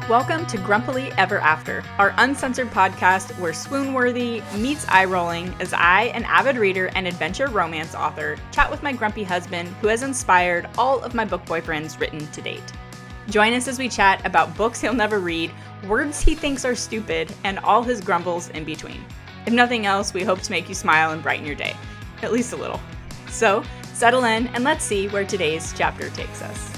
Welcome to Grumpily Ever After, our uncensored podcast where swoon-worthy meets eye-rolling as I, an avid reader and adventure romance author, chat with my grumpy husband who has inspired all of my book boyfriends written to date. Join us as we chat about books he'll never read, words he thinks are stupid, and all his grumbles in between. If nothing else, we hope to make you smile and brighten your day. At least a little. So, settle in and let's see where today's chapter takes us.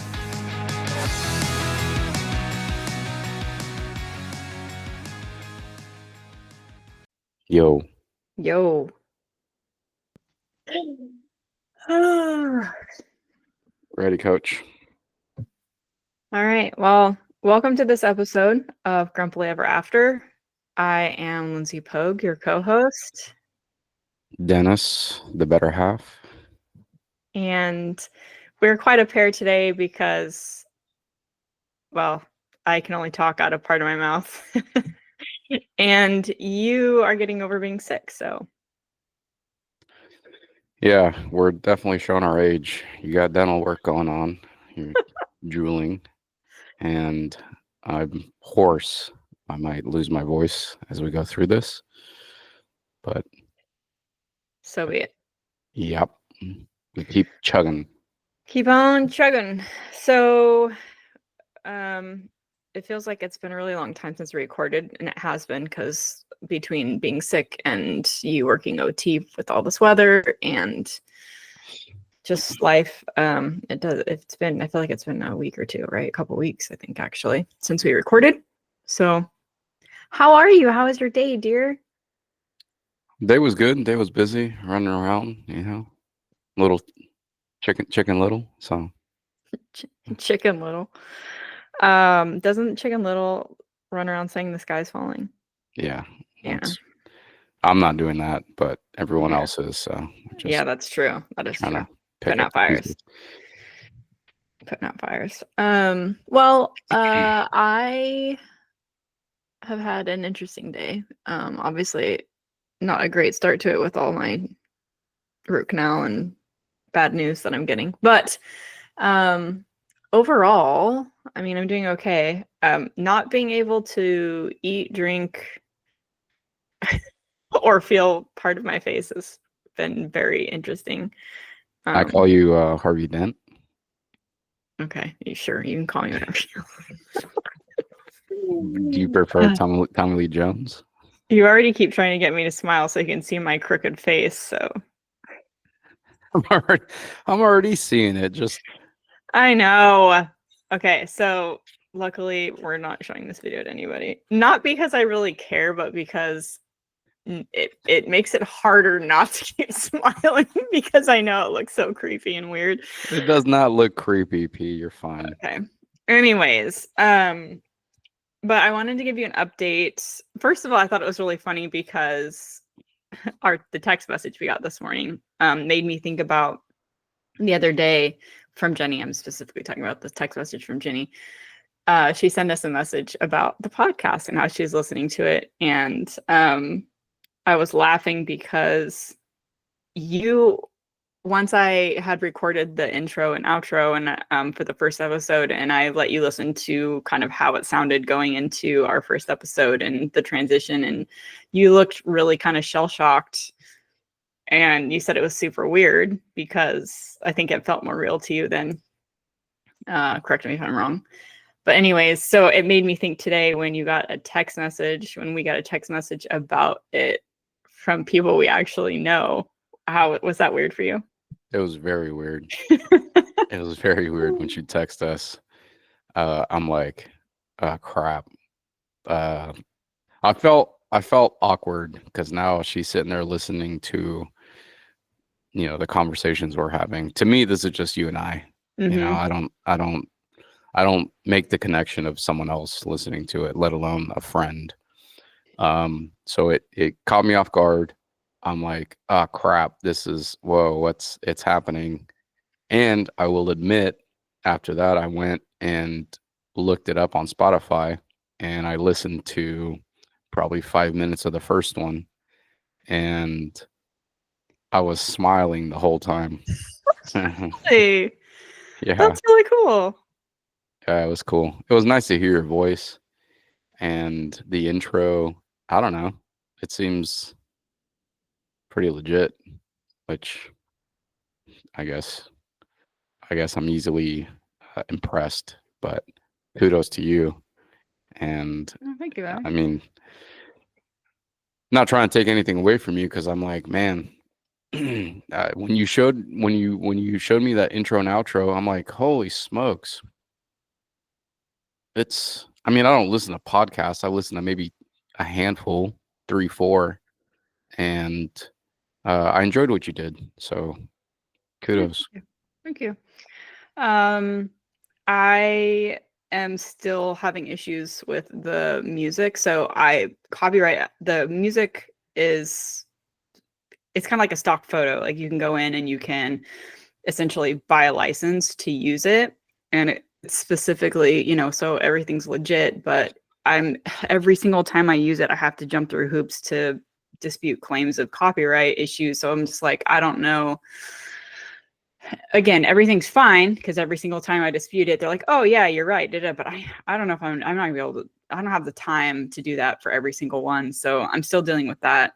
Yo. Ready, coach? All right. Well, welcome to this episode of Grumpily Ever After. I am Lindsey Pogue, your co-host. Dennis, the better half. And we're quite a pair today because, well, I can only talk out of part of my mouth. And you are getting over being sick, so. Yeah, we're definitely showing our age. You got dental work going on. You're drooling. And I'm hoarse. I might lose my voice as we go through this. But so be it. Yep. We keep chugging. Keep on chugging. So, it feels like it's been a really long time since we recorded, and it has been because between being sick and you working OT with all this weather and just life, I feel like it's been a week or two, right? A couple weeks, I think, actually, since we recorded. So how are you? How was your day, dear? Day was good. Day was busy, running around, little chicken little, so. Chicken Little. Doesn't Chicken Little run around saying the sky's falling? Yeah. Yeah. I'm not doing that, but everyone else is. So yeah, that's true. That is true. Putting out fires. Well, I have had an interesting day. Obviously not a great start to it with all my root canal and bad news that I'm getting, but overall, I mean, I'm doing okay. Not being able to eat, drink, or feel part of my face has been very interesting. I call you Harvey Dent. Okay, you sure? You can call me whatever Do you prefer Tommy Lee Jones? You already keep trying to get me to smile so you can see my crooked face, so. I'm already seeing it. Just. I know. Okay, so luckily we're not showing this video to anybody. Not because I really care, but because it makes it harder not to keep smiling because I know it looks so creepy and weird. It does not look creepy, P. You're fine. Okay. Anyways, but I wanted to give you an update. First of all, I thought it was really funny because the text message we got this morning made me think about the other day from Jenny. I'm specifically talking about the text message from Jenny. She sent us a message about the podcast and how she's listening to it. And I was laughing because once I had recorded the intro and outro and for the first episode, and I let you listen to kind of how it sounded going into our first episode and the transition, and you looked really kind of shell-shocked. And you said it was super weird because I think it felt more real to you than, correct me if I'm wrong. But anyways, so it made me think today when we got a text message about it from people we actually know. Was that weird for you? It was very weird. It was very weird when she texted us. I'm like, crap. I felt awkward because now she's sitting there listening to the conversations we're having. To me, this is just you and I. Mm-hmm. I don't make the connection of someone else listening to it, let alone a friend. So it caught me off guard. I'm like, oh crap, it's happening. And I will admit, after that, I went and looked it up on Spotify and I listened to probably 5 minutes of the first one. And I was smiling the whole time. Hey, Yeah. that's really cool. Yeah, it was cool. It was nice to hear your voice. and the intro, I don't know, it seems pretty legit, which I guess I'm easily impressed, but kudos to you. And Oh, thank you, Abby. I mean, not trying to take anything away from you, because I'm like, man, when you showed me that intro and outro, I'm like, holy smokes. I mean, I don't listen to podcasts. I listen to maybe a handful, 3, 4, and I enjoyed what you did. So kudos. Thank you. I am still having issues with the music. So the music is, it's kind of like a stock photo. Like you can go in and you can essentially buy a license to use it. And it's specifically, so everything's legit, but every single time I use it, I have to jump through hoops to dispute claims of copyright issues. So I'm just like, I don't know. Again, everything's fine because every single time I dispute it, they're like, "Oh yeah, you're right." But I don't know if I'm not gonna be able to. I don't have the time to do that for every single one, so I'm still dealing with that,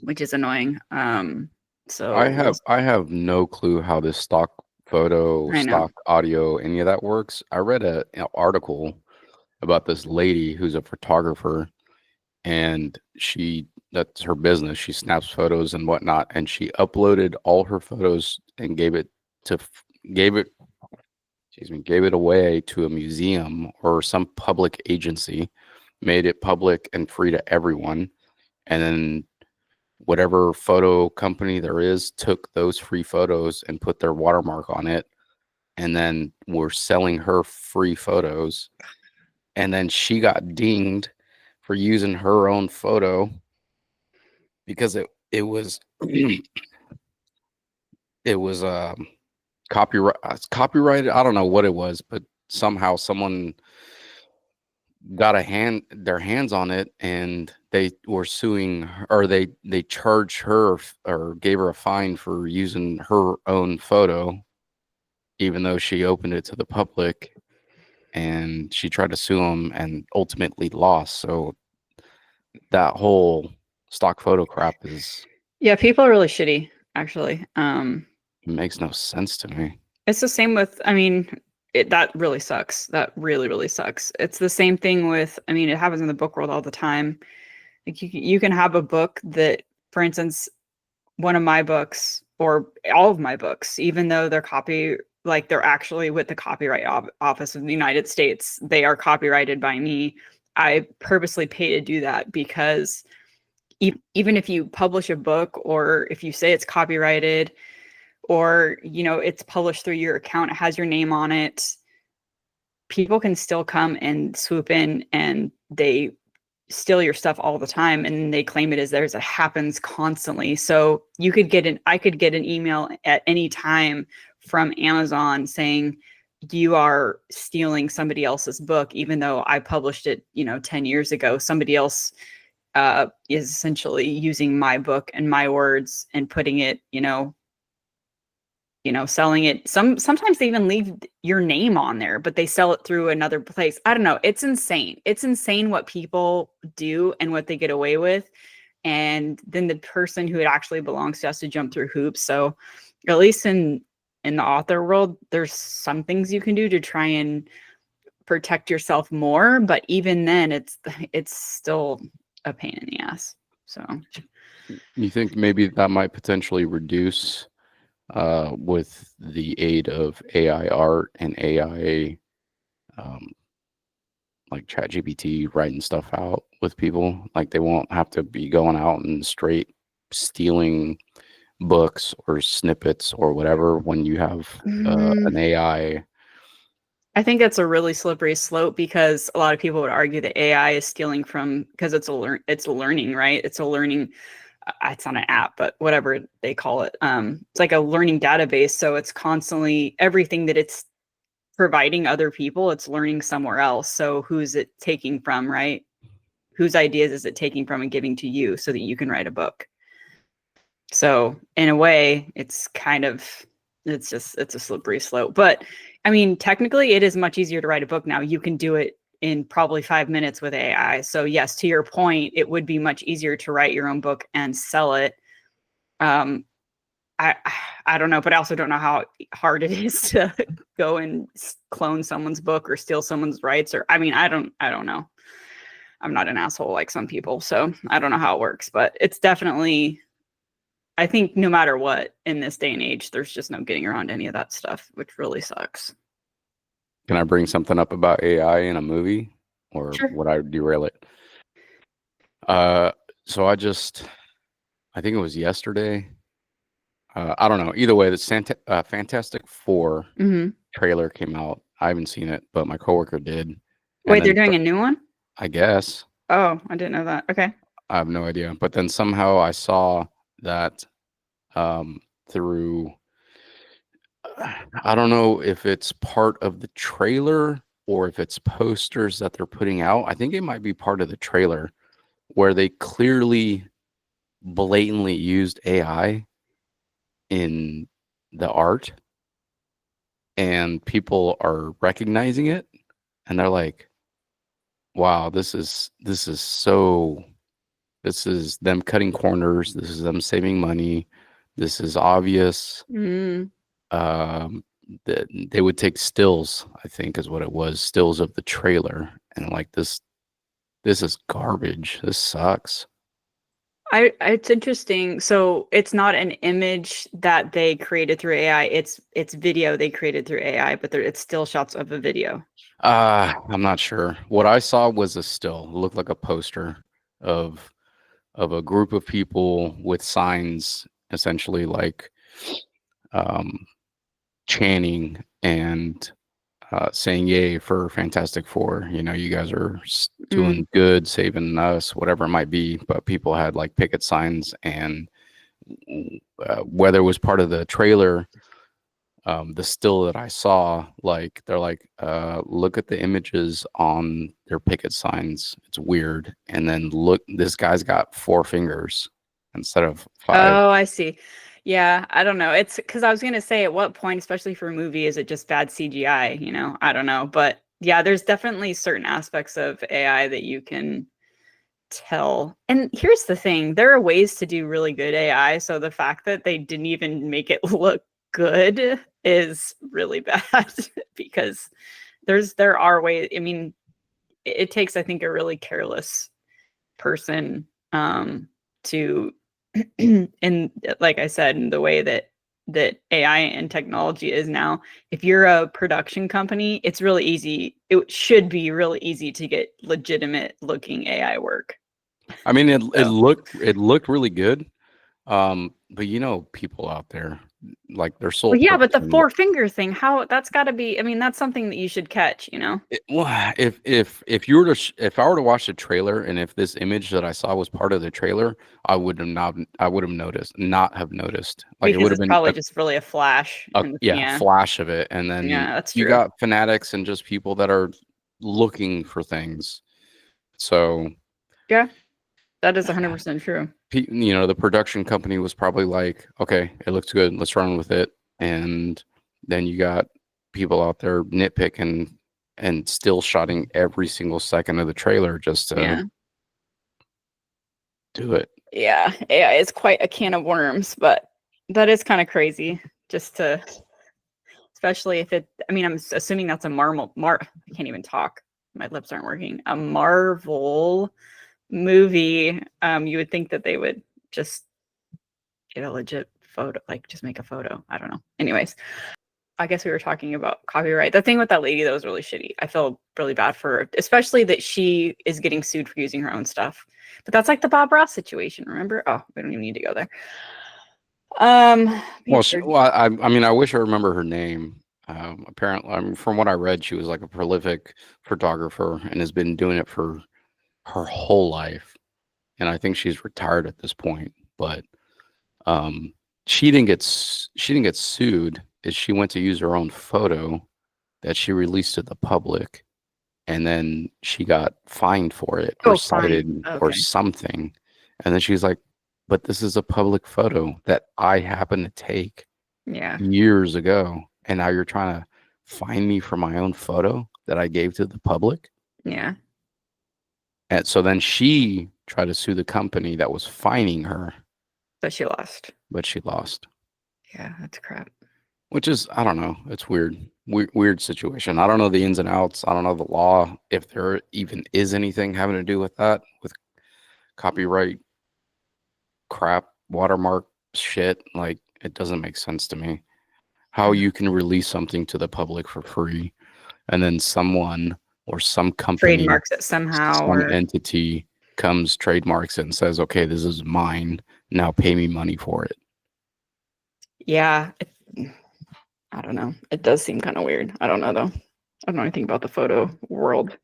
which is annoying. So I have no clue how this stock photo, I know. stock audio, any of that works. I read an article about this lady who's a photographer, and that's her business. She snaps photos and whatnot, and she uploaded all her photos and gave it away to a museum or some public agency, made it public and free to everyone, and then whatever photo company there is took those free photos and put their watermark on it, and then were selling her free photos, and then she got dinged for using her own photo because it was it was copyrighted. I don't know what it was, but somehow someone got their hands on it, and they were suing her, or they charged her or gave her a fine for using her own photo, even though she opened it to the public, and she tried to sue them and ultimately lost. So that whole stock photo crap Yeah, people are really shitty, actually. makes no sense to me. It's the same with, I mean, that really sucks. That really, really sucks. It's the same thing with, I mean, it happens in the book world all the time. Like you can have a book that, for instance, one of my books or all of my books, even though they're actually with the Copyright Office of the United States, they are copyrighted by me. I purposely pay to do that because even if you publish a book or if you say it's copyrighted or, it's published through your account, it has your name on it, people can still come and swoop in and they steal your stuff all the time and they claim it as theirs. It happens constantly. So I could get an email at any time from Amazon saying you are stealing somebody else's book, even though I published it, 10 years ago. Somebody else is essentially using my book and my words and putting it, selling it. Sometimes they even leave your name on there, but they sell it through another place. I don't know. It's insane. It's insane what people do and what they get away with. And then the person who it actually belongs to has to jump through hoops. So at least in the author world, there's some things you can do to try and protect yourself more. But even then it's still a pain in the ass. So You think maybe that might potentially reduce with the aid of AI art and AI, like ChatGPT writing stuff out with people? Like they won't have to be going out and straight stealing books or snippets or whatever when you have an AI. I think that's a really slippery slope because a lot of people would argue that AI is stealing from, because it's learning, right? It's a learning. It's not an app, but whatever they call it. It's like a learning database. So it's constantly everything that it's providing other people, it's learning somewhere else. So who's it taking from, right? Whose ideas is it taking from and giving to you so that you can write a book? So in a way, it's a slippery slope. But I mean, technically it is much easier to write a book now. You can do it in probably 5 minutes with AI. So yes, to your point, it would be much easier to write your own book and sell it. I don't know, but I also don't know how hard it is to go and clone someone's book or steal someone's rights. Or I mean, I don't know. I'm not an asshole like some people, so I don't know how it works, but it's definitely, I think no matter what in this day and age, there's just no getting around any of that stuff, which really sucks. Can I bring something up about AI in a movie, or Sure. would I derail it? So I think it was yesterday. I don't know. Either way, the Fantastic Four trailer came out. I haven't seen it, but my coworker did. Wait, they're doing a new one? I guess. Oh, I didn't know that. Okay. I have no idea. But then somehow I saw that through, I don't know if it's part of the trailer or if it's posters that they're putting out. I think it might be part of the trailer where they clearly, blatantly used AI in the art, and people are recognizing it, and they're like, wow, this is them cutting corners, this is them saving money, this is obvious. That they would take stills, I think is what it was, stills of the trailer, and like, this is garbage, this sucks. It's interesting. So it's not an image that they created through AI. It's video they created through AI, but it's still shots of a video. I'm not sure. What I saw was a still. It looked like a poster of a group of people with signs, essentially like chanting and saying yay for Fantastic Four. You know, you guys are doing good, saving us, whatever it might be. But people had like picket signs, and whether it was part of the trailer, the still that I saw, like, they're like, look at the images on their picket signs. It's weird. And then look, this guy's got 4 fingers instead of 5. Oh, I see. Yeah, I don't know. It's because I was going to say, at what point, especially for a movie, is it just bad CGI? You know, I don't know. But yeah, there's definitely certain aspects of AI that you can tell. And here's the thing, there are ways to do really good AI. So the fact that they didn't even make it look good is really bad because there are ways. I mean, it takes, I think, a really careless person to and like I said, in the way that AI and technology is now, if you're a production company, it's really easy. It should be really easy to get legitimate looking AI work. I mean, it looked really good. But you know, people out there, like, their sole Well, yeah, but the purpose 4 finger thing, how that's got to be, I mean, that's something that you should catch, you know? well, if you were to if I were to watch the trailer, and if this image that I saw was part of the trailer, I would have not noticed. Like, it Because would have it's been probably just really a flash. a flash of it, and then Yeah, that's you true. got fanatics and just people that are looking for things. So Yeah, that is 100% true. you know, the production company was probably like, okay, it looks good, let's run with it. And then you got people out there nitpicking and still shotting every single second of the trailer just to do it. Yeah, AI is quite a can of worms, but that is kind of crazy just to, especially if it, I mean, I'm assuming that's a I can't even talk. My lips aren't working. A Marvel movie. You would think that they would just get a legit photo, like just make a photo. I don't know. Anyways, I guess we were talking about copyright. The thing with that lady, that was really shitty. I feel really bad for her, especially that she is getting sued for using her own stuff. But that's like the Bob Ross situation, remember? Oh, we don't even need to go there. I mean, I wish I remember her name. Apparently, from what I read, she was like a prolific photographer and has been doing it for her whole life. And I think she's retired at this point. But she didn't get sued. Is she went to use her own photo that she released to the public, and then she got fined for it, or cited, or something. And then she's like, but this is a public photo that I happened to take years ago, and now you're trying to fine me for my own photo that I gave to the public. Yeah. And so then she tried to sue the company that was fining her, But she lost. but she lost. Yeah, that's crap. Which is, I don't know. It's weird. Weird situation. I don't know the ins and outs. I don't know the law, if there even is anything having to do with that, with copyright crap, watermark shit. Like, it doesn't make sense to me. How you can release something to the public for free, and then someone or some company, Trademarks it somehow, some or entity comes, trademarks it, and says, okay, this is mine. Now pay me money for it. yeah. I don't know. It does seem kind of weird. I don't know though. I don't know anything about the photo world.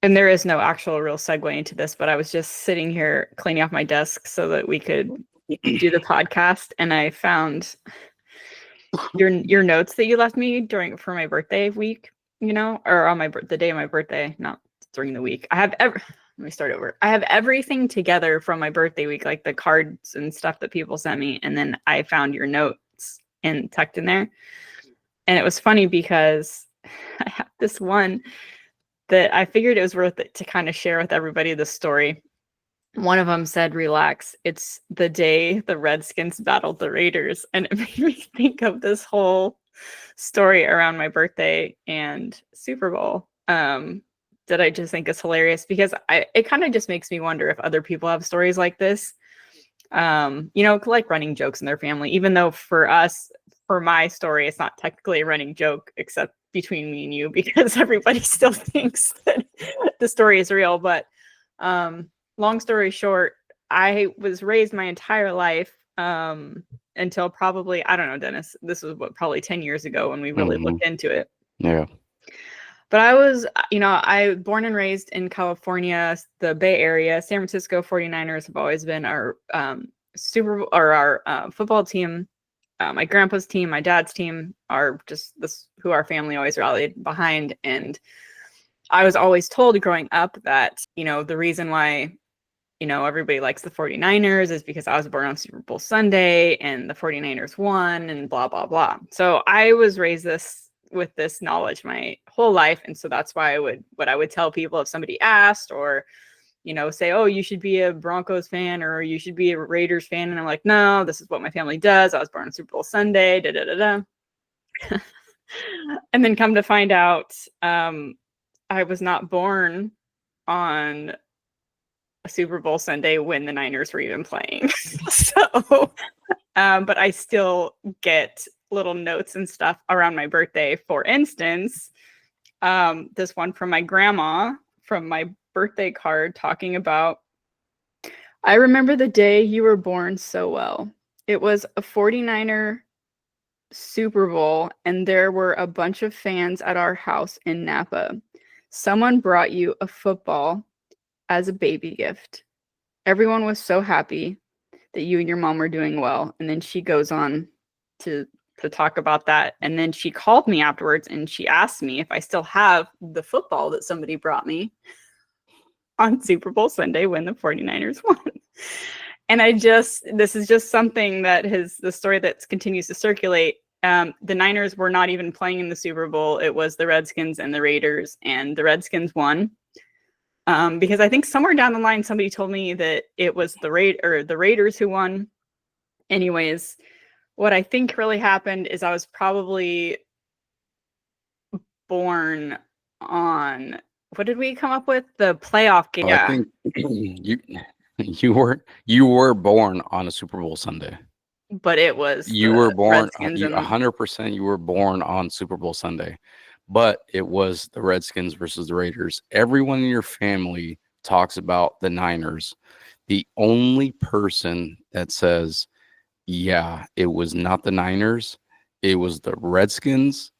And there is no actual real segue into this, but I was just sitting here cleaning off my desk so that we could do the podcast, and I found your notes that you left me for my birthday week, or on the day of my birthday, not during the week. Let me start over. I have everything together from my birthday week, like the cards and stuff that people sent me, and then I found your notes and tucked in there. And it was funny because I have this one that I figured it was worth it to kind of share with everybody the story. One of them said, "Relax, it's the day the Redskins battled the Raiders." And it made me think of this whole story around my birthday and Super Bowl that I just think is hilarious, because it kind of just makes me wonder if other people have stories like this, like running jokes in their family, even though for my story, it's not technically a running joke except between me and you, because everybody still thinks that the story is real. But long story short, I was raised my entire life until probably, I don't know, Dennis, this was probably 10 years ago when we really looked into it. Yeah. But I was, I was born and raised in California, the Bay Area. San Francisco 49ers have always been our football team. My grandpa's team, my dad's team are just who our family always rallied behind. And I was always told growing up that, the reason why, everybody likes the 49ers is because I was born on Super Bowl Sunday and the 49ers won and blah, blah, blah. So I was raised with this knowledge my whole life. And so that's why what I would tell people if somebody asked, or, say, oh, you should be a Broncos fan or you should be a Raiders fan. And I'm like, no, this is what my family does. I was born on Super Bowl Sunday, da, da, da, da. And then come to find out, I was not born on a Super Bowl Sunday when the Niners were even playing. So, but I still get little notes and stuff around my birthday. For instance, this one from my grandma from my birthday card talking about, I remember the day you were born so well. It was a 49er Super Bowl, and there were a bunch of fans at our house in Napa. Someone brought you a football as a baby gift. Everyone was so happy that you and your mom were doing well. And then she goes on to talk about that. And then she called me afterwards and she asked me if I still have the football that somebody brought me on Super Bowl Sunday when the 49ers won. And this is just something that the story that continues to circulate. The Niners were not even playing in the Super Bowl. It was the Redskins and the Raiders, and the Redskins won. Because I think somewhere down the line, somebody told me that it was the Raiders who won. Anyways, what I think really happened is I was probably born on, what did we come up with? The playoff game. I think you were born on a Super Bowl Sunday. But it was you were born 100%. You were born on Super Bowl Sunday, but it was the Redskins versus the Raiders. Everyone in your family talks about the Niners. The only person that says, yeah, it was not the Niners, it was the Redskins,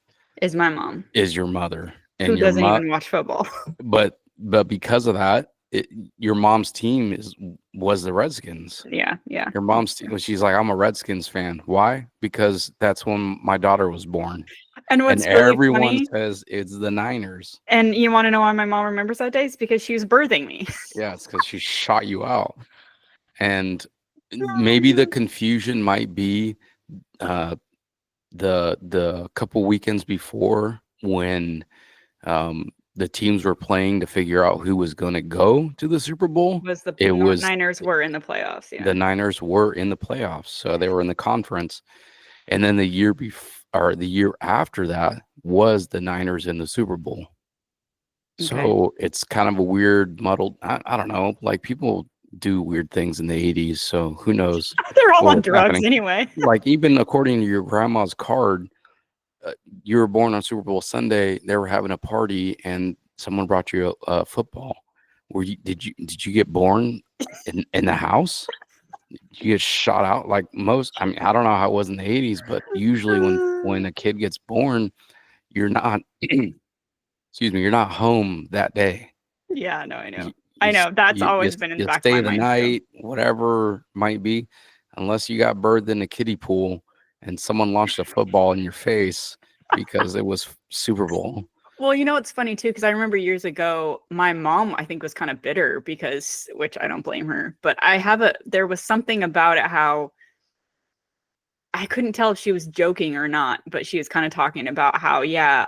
is my mom. Is your mother. And who doesn't even watch football. But because of that, your mom's team was the Redskins. Yeah. Your mom's team. She's like, I'm a Redskins fan. Why? Because that's when my daughter was born. And really everyone funny, says it's the Niners. And you want to know why my mom remembers that day? It's because she was birthing me. Yeah, it's because she shot you out. And maybe the confusion might be the couple weekends before when the teams were playing to figure out who was going to go to the Super Bowl. It was Niners were in the playoffs. Yeah. The Niners were in the playoffs, so they were in the conference. And then the year after that was the Niners in the Super Bowl. Okay. So it's kind of a weird muddled. I don't know. Like people do weird things in the 80s, so who knows? They're all what on was drugs happening. anyway. Like even according to your grandma's card, you were born on Super Bowl Sunday. They were having a party, and someone brought you a football. Did you get born in the house? Did you get shot out like most? I mean, I don't know how it was in the 80s, but usually when a kid gets born, you're not. Excuse me, you're not home that day. Yeah, no, I know. I know. That's always been in the back of my mind. Stay the night, whatever might be, unless you got birthed in a kiddie pool and someone launched a football in your face because it was Super Bowl. Well, you know, it's funny too, because I remember years ago, my mom, I think, was kind of bitter because, which I don't blame her, but there was something about it how I couldn't tell if she was joking or not, but she was kind of talking about how, yeah,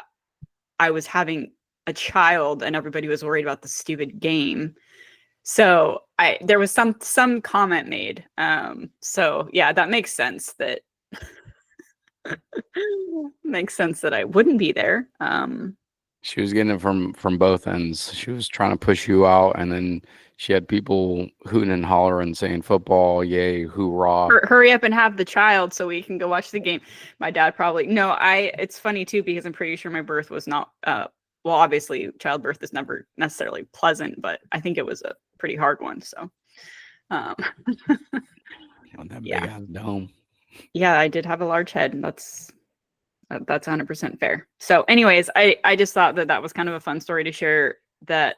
I was having a child and everybody was worried about the stupid game. So there was some comment made. So yeah, that makes sense that I wouldn't be there. She was getting it from both ends. She was trying to push you out, and then she had people hooting and hollering saying football, yay, hoorah. Hurry up and have the child so we can go watch the game. My dad it's funny too, because I'm pretty sure my birth was not well, obviously childbirth is never necessarily pleasant, but I think it was a pretty hard one. So that big ass dome. Yeah, I did have a large head, and that's 100% fair. So anyways, I just thought that was kind of a fun story to share, that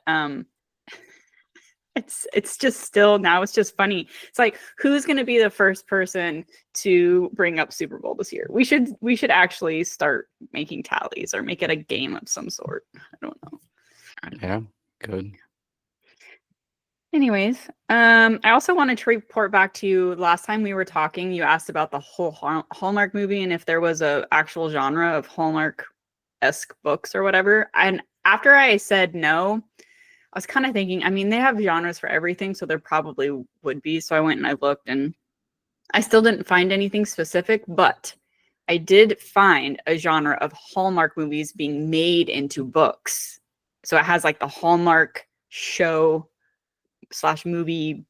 it's just still now it's just funny. It's like, who's going to be the first person to bring up Super Bowl this year? We should actually start making tallies or make it a game of some sort. I don't know. Yeah, good. Anyways, I also wanted to report back to you. Last time we were talking, you asked about the whole Hallmark movie and if there was a actual genre of Hallmark-esque books or whatever. And after I said no, I was kind of thinking, I mean, they have genres for everything, so there probably would be. So I went and I looked, and I still didn't find anything specific, but I did find a genre of Hallmark movies being made into books. So it has like the Hallmark show / movie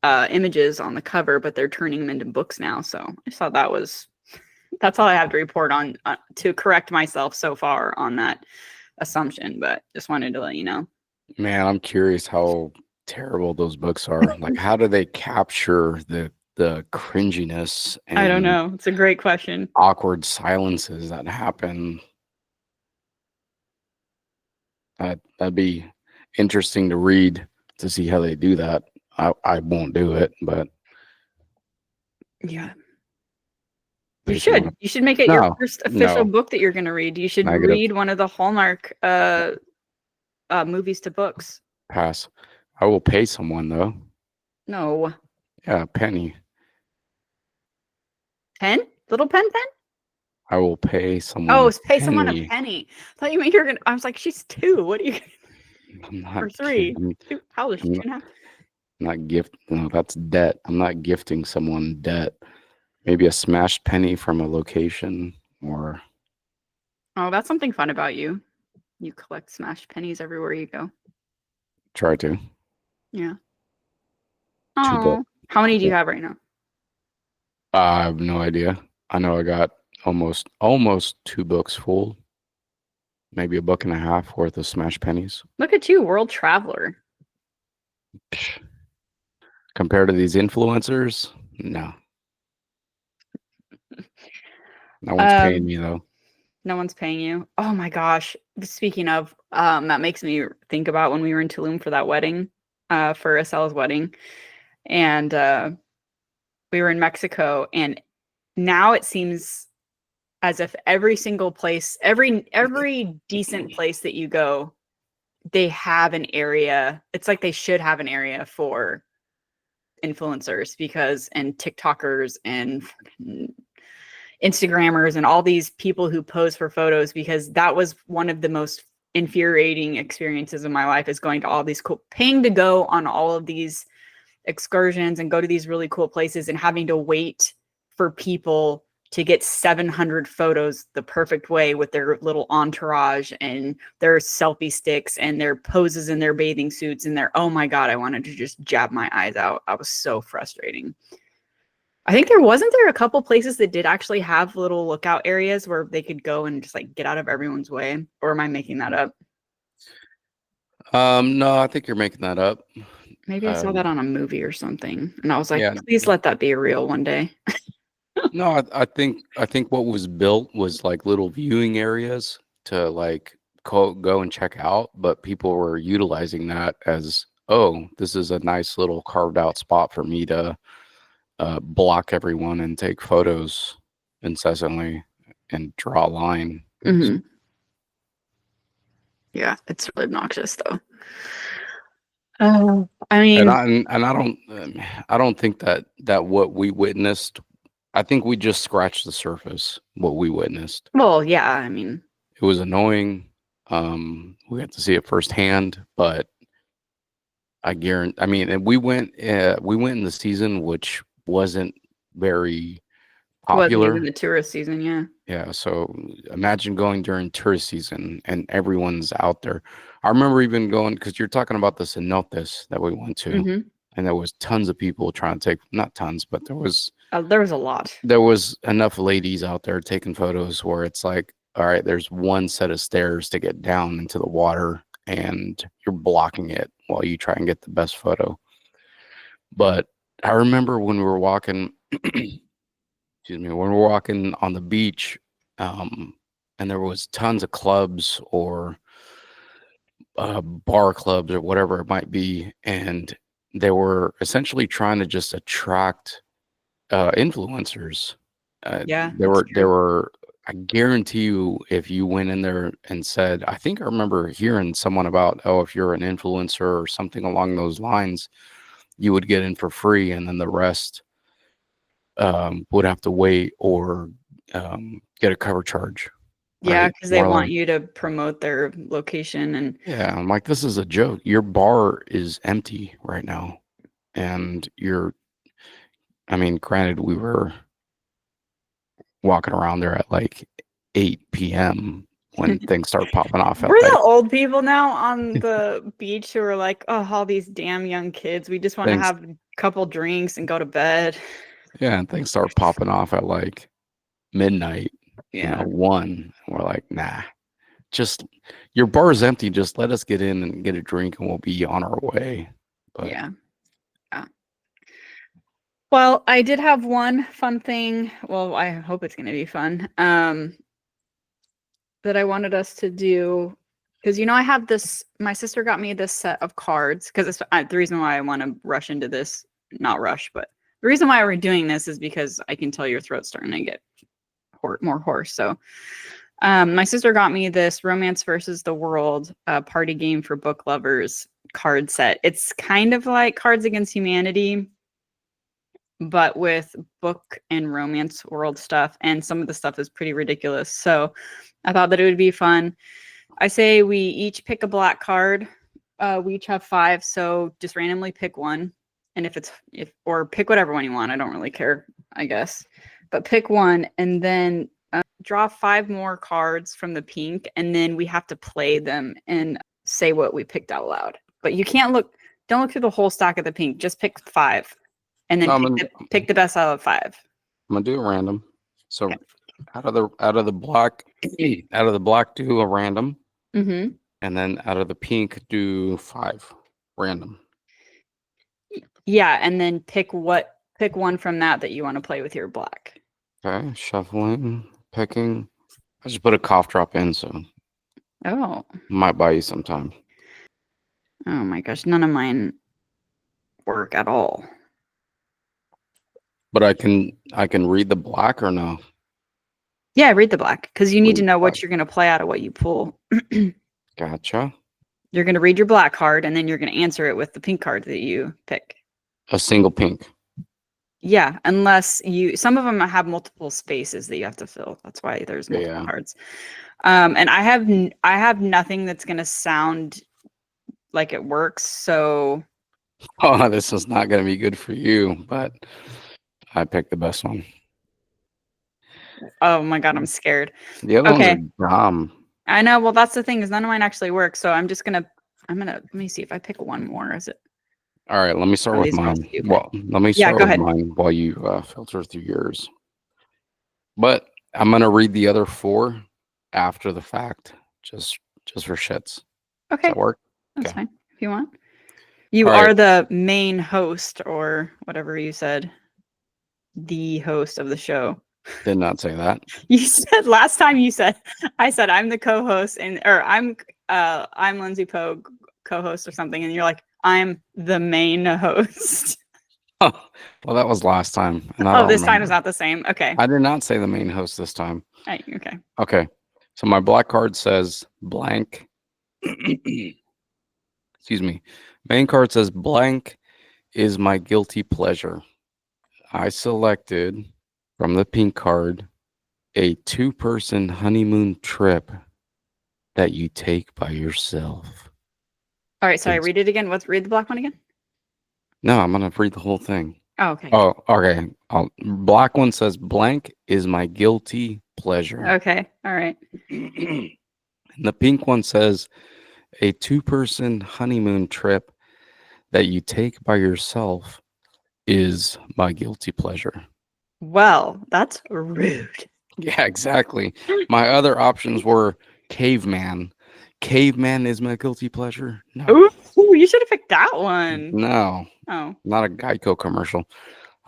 images on the cover, but they're turning them into books now. So I just thought that's all I have to report on to correct myself so far on that assumption, but just wanted to let you know. Man, I'm curious how terrible those books are. Like, how do they capture the cringiness and I don't know. It's a great question. Awkward silences that happen? That'd be interesting to read to see how they do that. I won't do it, but yeah. You should make it your first official book that you're going to read. You should read one of the Hallmark movies to books. Pass. I will pay someone though. No. Yeah, penny. Pen? Little pen? I will pay someone. Oh, pay someone a penny. I thought you meant you're going to. I was like, she's 2. What are you? I'm not, or 3. How old is she? I'm not No, that's debt. I'm not gifting someone debt. Maybe a smashed penny from a location, or. Oh, that's something fun about you. You collect smashed pennies everywhere you go. Try to. Yeah. Oh, how many do you have right now? I have no idea. I know I got almost 2 books full. Maybe a book and a half worth of smashed pennies. Look at you, world traveler. Compared to these influencers, no. No one's paying me though. No one's paying you. Oh my gosh. Speaking of, that makes me think about when we were in Tulum for that wedding, for Estella's wedding. And we were in Mexico, and now it seems as if every single place, every decent place that you go, they have an area. It's like they should have an area for influencers and TikTokers and Instagrammers and all these people who pose for photos, because that was one of the most infuriating experiences of my life is going to all these paying to go on all of these excursions and go to these really cool places and having to wait for people to get 700 photos the perfect way with their little entourage and their selfie sticks and their poses in their bathing suits and their, oh my God, I wanted to just jab my eyes out. I was so frustrating. I think wasn't there a couple places that did actually have little lookout areas where they could go and just like get out of everyone's way? Or am I making that up? No, I think you're making that up. Maybe I saw that on a movie or something. And I was like, Yeah. please let that be real one day. No, I think what was built was like little viewing areas to like go and check out, but people were utilizing that as, oh, this is a nice little carved out spot for me to block everyone and take photos incessantly and draw a line. Mm-hmm. Yeah, it's really obnoxious though. I mean, I don't think that what we witnessed. I think we just scratched the surface. What we witnessed. well, yeah, I mean, It was annoying. We got to see it firsthand, but I guarantee. I mean, and we went in the season which wasn't very wasn't popular. even the tourist season, yeah. Yeah, so imagine going during tourist season and everyone's out there. I remember even going because you're talking about the cenotes that we went to, Mm-hmm. and there was tons of people trying to take, not tons, but there was a lot. There was enough ladies out there taking photos where it's like, all right, there's one set of stairs to get down into the water, and you're blocking it while you try and get the best photo. But I remember when we were walking. Excuse me, when we're walking on the beach, and there was tons of clubs or bar clubs or whatever it might be, and they were essentially trying to just attract influencers. Yeah, there that's true. were. I guarantee you, if you went in there and said, I think I remember hearing someone about, oh, if you're an influencer or something along those lines, you would get in for free, and then the rest would have to wait or get a cover charge. Yeah, Right? because they More want like, you to promote their location and yeah, I'm like, this is a joke. Your bar is empty right now. And I mean, granted, we were walking around there at like 8 p.m. when things start popping off. we're the old people now on the beach who are like, oh, all these damn young kids. We just want to have a couple drinks and go to bed. Yeah, and things start popping off at like midnight, Yeah. 1. And we're like, nah, just your bar is empty. Just let us get in and get a drink and we'll be on our way. But Yeah. Well, I did have one fun thing. Well, I hope it's going to be fun. That I wanted us to do because I have this. My sister got me this set of cards because the reason why I want to rush into this, not rush, but the reason why we're doing this is because I can tell your throat's starting to get more hoarse. So, my sister got me this Romance versus the World party game for book lovers card set. It's kind of like Cards Against Humanity, but with book and romance world stuff, and some of the stuff is pretty ridiculous. So I thought that it would be fun. I say we each pick a black card. We each have 5, so just randomly pick one. And or pick whatever one you want. I don't really care, I guess. But pick one and then draw 5 more cards from the pink, and then we have to play them and say what we picked out loud. But you can't don't look through the whole stack of the pink. Just pick 5. And then pick the best out of 5. I'm gonna do it random. So okay. out of the black, do a random, Mm-hmm. and then out of the pink, do 5 random. Yeah, and then pick one from that you want to play with your black. Okay, shuffling, picking. I just put a cough drop in, so might buy you some time. Oh my gosh, none of mine work at all. But I can read the black or no? Yeah, read the black because you need to know what you're going to play out of what you pull. Gotcha. You're going to read your black card and then you're going to answer it with the pink card that you pick. A single pink. Yeah, unless some of them have multiple spaces that you have to fill. That's why there's multiple cards. And I have nothing that's gonna sound like it works. So This is not gonna be good for you, but I picked the best one. oh my god, I'm scared. The other ones are dumb. I know. Well, that's the thing, is none of mine actually work. So I'm gonna let me see if I pick one more. Is it? All right, let me start with mine. Well, let me start with mine while you filter through yours. But I'm gonna read the other 4 after the fact, just for shits. Okay. Does that work? That's fine if you want. You are the main host, or whatever you said. The host of the show. Did not say that. You said last time. I said I'm the co-host, or I'm Lindsey Pogue, co-host or something, and you're like, I'm the main host. Oh, well, that was last time. And this time is not the same. Okay. I did not say the main host this time. Okay. Okay. So my black card says blank. Excuse me. Main card says blank is my guilty pleasure. I selected from the pink card a 2-person honeymoon trip that you take by yourself. All right, sorry, read it again. Read the black one again? No, I'm going to read the whole thing. Oh, okay. Oh, okay. Black one says blank is my guilty pleasure. Okay, all right. And the pink one says a 2-person honeymoon trip that you take by yourself is my guilty pleasure. Well, that's rude. Yeah, exactly. My other options were caveman. Caveman is my guilty pleasure. No. Ooh, you should have picked that one. No. Oh. Not a Geico commercial.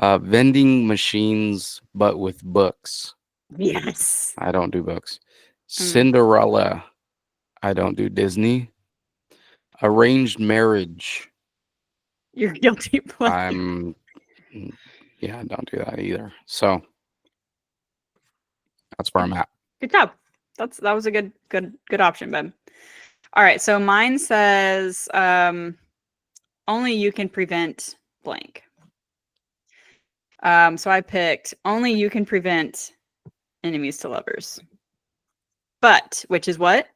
Vending machines, but with books. Yes. I don't do books. Cinderella. I don't do Disney. Arranged marriage. You're guilty pleasure. Yeah, I don't do that either. So that's where I'm at. Good job. That was a good option, Ben. All right, so mine says only you can prevent blank. So I picked only you can prevent enemies to lovers. But which is what?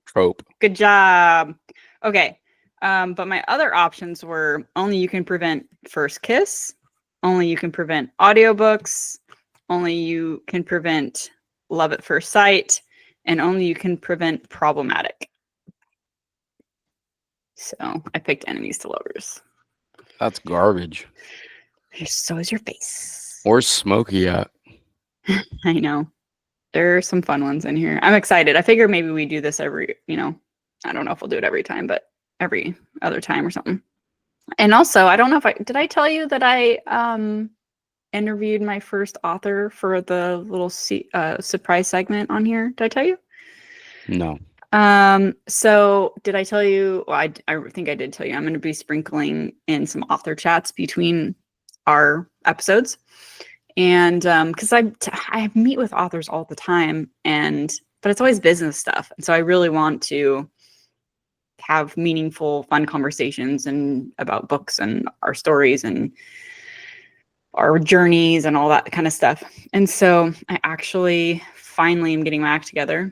Trope. Good job. Okay. But my other options were only you can prevent first kiss, only you can prevent audiobooks, only you can prevent love at first sight, and only you can prevent problematic. So I picked enemies to lovers. That's garbage. So is your face. Where's Smokey at? I know. There are some fun ones in here. I'm excited. I figure maybe we do this every, I don't know if we'll do it every time, but every other time or something. And also, I don't know if did I tell you that I interviewed my first author for the little surprise segment on here? Did I tell you? No. So did I tell you? Well, I think I did tell you. I'm going to be sprinkling in some author chats between our episodes, and because I meet with authors all the time, but it's always business stuff, and so I really want to have meaningful, fun conversations and about books and our stories and our journeys and all that kind of stuff. And so I actually finally am getting my act together.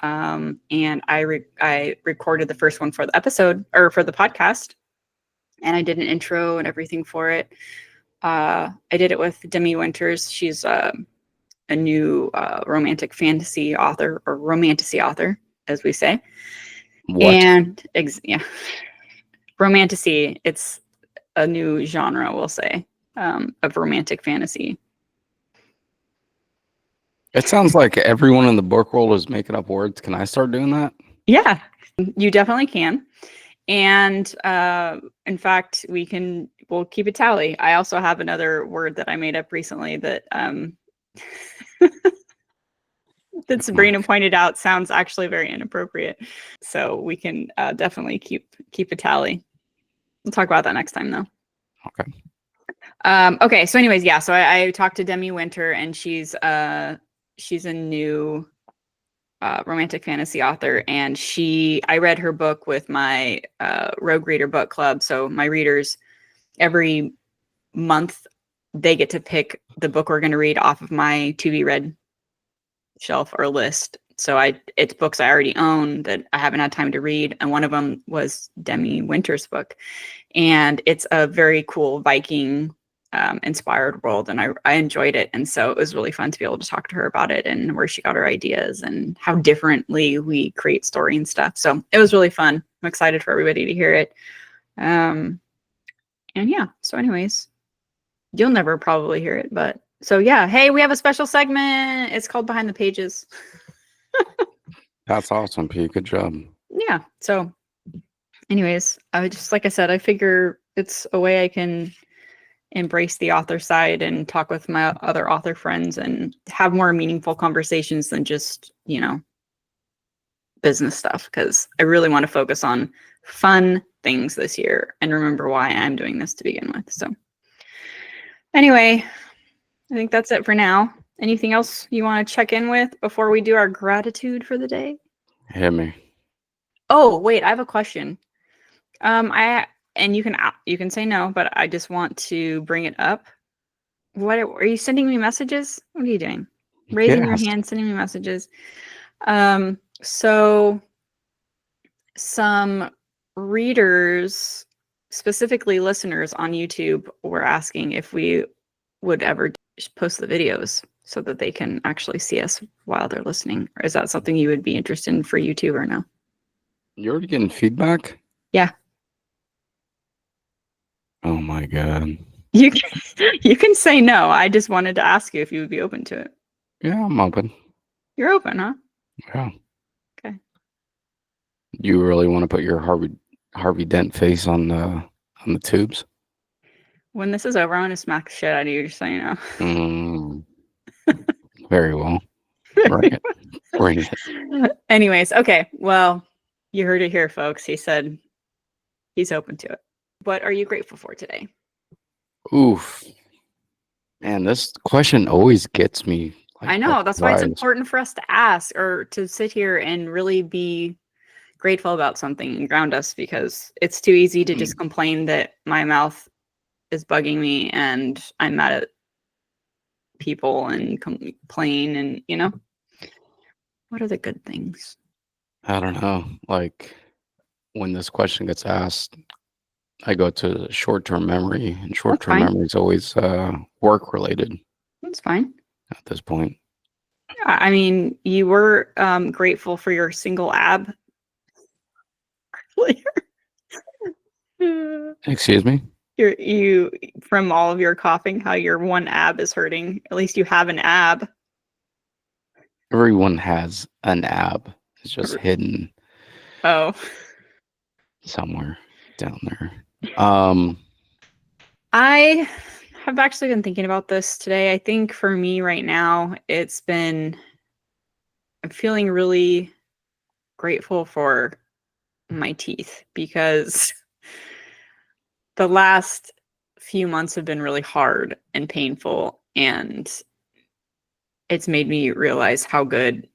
And I recorded the first one for the episode or for the podcast, and I did an intro and everything for it. I did it with Demi Winters. She's a new romantic fantasy author, or romantasy author, as we say. What? And romantasy, it's a new genre, we'll say, of romantic fantasy. It sounds like everyone in the book world is making up words. Can I start doing that? Yeah, you definitely can. And in fact, we'll keep a tally. I also have another word that I made up recently that that Sabrina pointed out sounds actually very inappropriate. So we can definitely keep a tally. We'll talk about that next time, though. Okay. Okay. So anyways, yeah. So I talked to Demi Winter, and she's a new romantic fantasy author, and I read her book with my Rogue Reader book club. So my readers every month they get to pick the book we're going to read off of my to be read shelf or list. So it's books I already own that I haven't had time to read. And one of them was Demi Winter's book. And it's a very cool Viking inspired world. And I enjoyed it. And so it was really fun to be able to talk to her about it and where she got her ideas and how differently we create story and stuff. So it was really fun. I'm excited for everybody to hear it. And yeah, so anyways, you'll never probably hear it, but so yeah. Hey, we have a special segment. It's called Behind the Pages. That's awesome, P. Good job. Yeah. So anyways, I just, like I said, I figure it's a way I can embrace the author side and talk with my other author friends and have more meaningful conversations than just, business stuff. Because I really want to focus on fun things this year and remember why I'm doing this to begin with. So anyway, I think that's it for now. Anything else you want to check in with before we do our gratitude for the day? Hit me. Oh, wait, I have a question. And you can say no, but I just want to bring it up. What are you sending me messages? What are you doing? Raising your hand, sending me messages. So some readers, specifically listeners on YouTube, were asking if we would ever post the videos so that they can actually see us while they're listening. Or is that something you would be interested in for YouTube or no? You're already getting feedback? Yeah. Oh my God. You can say no. I just wanted to ask you if you would be open to it. Yeah, I'm open. You're open, huh? Yeah. Okay. You really want to put your Harvey Dent face on the tubes? When this is over, I want to smack the shit out of you, just so you know. Very well. Bring it. Bring it. Anyways, okay. Well, you heard it here, folks. He said he's open to it. What are you grateful for today? Oof. Man, this question always gets me. I know. That's why it's important for us to ask or to sit here and really be grateful about something and ground us, because it's too easy to just complain that my mouth is bugging me and I'm mad at people and complain and, what are the good things? I don't know. Like, when this question gets asked, I go to short-term memory, and short-term memory is always work-related. That's fine. At this point. I mean, you were grateful for your single ab. Excuse me? You from all of your coughing, how your one ab is hurting. At least you have an ab. Everyone has an ab. It's just hidden. Oh. Somewhere down there. I have actually been thinking about this today. I think for me right now, I'm feeling really grateful for my teeth, because the last few months have been really hard and painful, and it's made me realize how good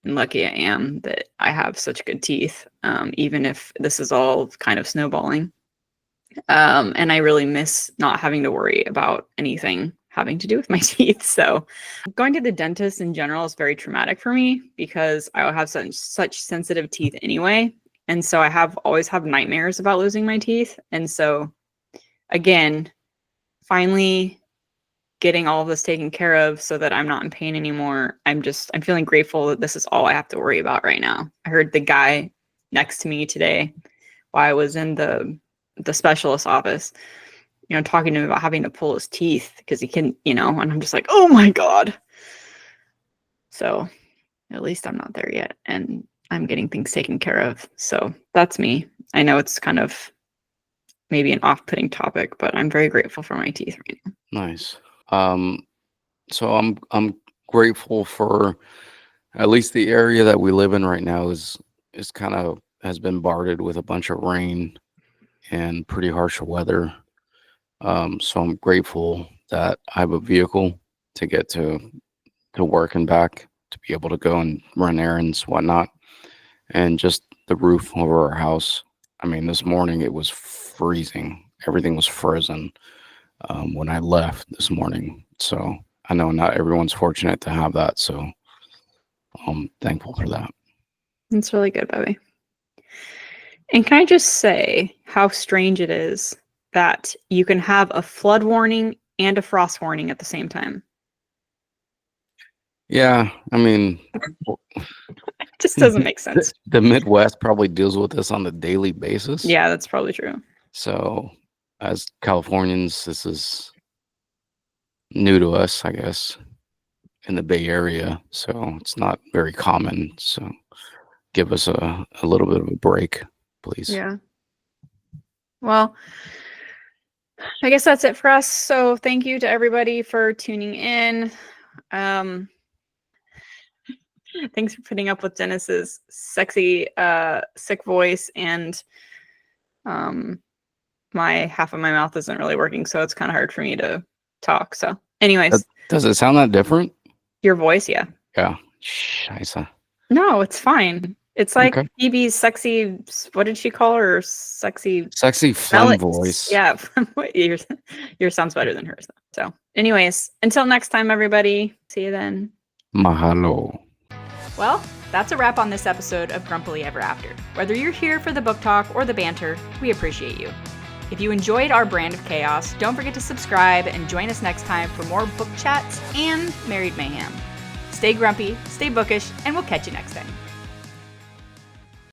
and lucky I am that I have such good teeth, even if this is all kind of snowballing. And I really miss not having to worry about anything having to do with my teeth. So going to the dentist in general is very traumatic for me, because I have such sensitive teeth anyway. And so I always have nightmares about losing my teeth. And so again, finally getting all of this taken care of so that I'm not in pain anymore. I'm feeling grateful that this is all I have to worry about right now. I heard the guy next to me today while I was in the specialist office, talking to him about having to pull his teeth because he can, and I'm just like, oh my God. So at least I'm not there yet, and I'm getting things taken care of. So that's me. I know it's kind of maybe an off-putting topic, but I'm very grateful for my teeth right now. Nice. So I'm grateful for at least the area that we live in right now is kind of has been bombarded with a bunch of rain and pretty harsh weather. So I'm grateful that I have a vehicle to get to work and back, to be able to go and run errands, whatnot, and just the roof over our house. I mean, this morning it was freezing. Everything was frozen. when I left this morning. So I know not everyone's fortunate to have that. So I'm thankful for that. It's really good, Bobby. And can I just say how strange it is that you can have a flood warning and a frost warning at the same time? Yeah, I mean, It just doesn't make sense. the Midwest probably deals with this on a daily basis. Yeah, that's probably true. So as Californians, this is new to us, I guess, in the Bay Area. So it's not very common. So give us a little bit of a break, please. Yeah. Well, I guess that's it for us. So thank you to everybody for tuning in. Thanks for putting up with Dennis's sexy, sick voice, and my half of my mouth isn't really working, so it's kind of hard for me to talk. So, anyways, Does it sound that different? your voice, yeah. Yeah. Scheiße. No, it's fine. It's like Okay. Phoebe's sexy. What did she call her? Sexy Fun voice. Yeah, yours sounds better than hers. So, anyways, until next time, everybody. See you then. Mahalo. Well, that's a wrap on this episode of Grumpily Ever After. Whether you're here for the book talk or the banter, we appreciate you. If you enjoyed our brand of chaos, don't forget to subscribe and join us next time for more book chats and married mayhem. Stay grumpy, stay bookish, and we'll catch you next time.